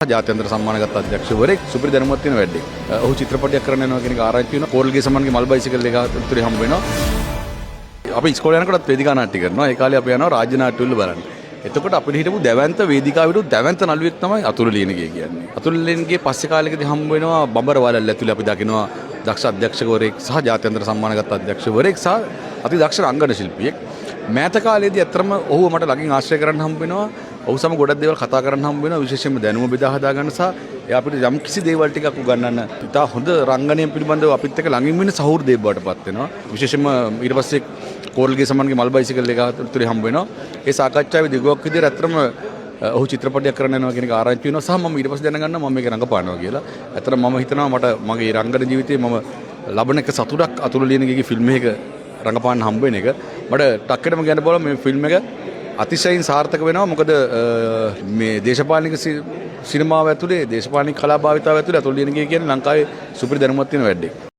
ජාත්‍යන්තර සම්මානගත අධ්‍යක්ෂවරයෙක් සුපිරි දැනුමක් තියෙන වැඩේ. ඔහු චිත්‍රපටයක් කරන්න යනවා කියන එක ආරංචි වෙනවා. කෝරල්ගේ සම්මානගේ මල් බයිසිකල් එක උතුරේ හම්බ වෙනවා. අපි ඉස්කෝලේ යනකොටත් වේදිකා නාට්‍ය කරනවා. ඒ කාලේ අපි යනවා රාජ්‍ය නාට්‍ය වල බලන්න. එතකොට අපිට හිටපු දැවැන්ත වේදිකාවට දැවැන්ත නළුවෙක් තමයි අතුල ලියනගේ කියන්නේ. අතුල ලියනගේ පස්සේ කාලෙකදී හම්බ වෙනවා බඹර වලල් ඇතුලේ අපි දකිනවා දක්ෂ අධ්‍යක්ෂකවරයෙක් සහ ජාත්‍යන්තර සම්මානගත අධ්‍යක්ෂවරයෙක් සහ අති දක්ෂ රංගන ශිල්පියෙක්. මෑත කාලේදී අත්‍තරම ඔහුව මට ළඟින් ආශ්‍රය කරන්න හම්බ වෙනවා. ඔහු සමග ගොඩක් දේවල් කතා කරන්න හම්බ වෙනවා. විශේෂයෙන්ම දැනුම බෙදා හදා ගන්න සහ එයා අපිට යම් කිසි දේවල් ටිකක් උගන්වන්න. ඉතා හොඳ රංගනයෙන් පිළිබඳව අපිත් එක්ක ළඟින් වෙන සහෘදයෙක් බවට පත් වෙනවා. විශේෂයෙන්ම ඊට පස්සේ කෝරල්ගේ සම්මානගේ මල් බයිසිකල් එක උතුරේ හම්බ වෙනවා. ඒ සාකච්ඡාවේ දිගුවක් විදිහට අත්‍තරම ඔහු චිත්‍රපටයක් කරන්න යනවා කියන එක ආරංචි වෙනවා සහ මම ඊට පස්සේ දැනගන්නවා මම මේක රඟපානවා කියලා. ඇත්තට මම හිතනවා මට මගේ රංගන ජීවිතේ මම ලබන එක සතුටක් අතුල ලියනගේ ෆිල්ම් එකක රඟපාන්න හම්බ වෙන එක. මට ටක්කෙටම කියන්න බලන්න මේ ෆිල්ම් එක අතිශයින් සාර්ථක වෙනවා. මොකද මේ දේශපාලනික සිනමාව ඇතුලේ දේශපාලනික කලා භාවිතාව ඇතුලේ අතුල ලියනගේ කියන්නේ ලංකාවේ සුපිරි දැනුමක් තියෙන වැඩක්.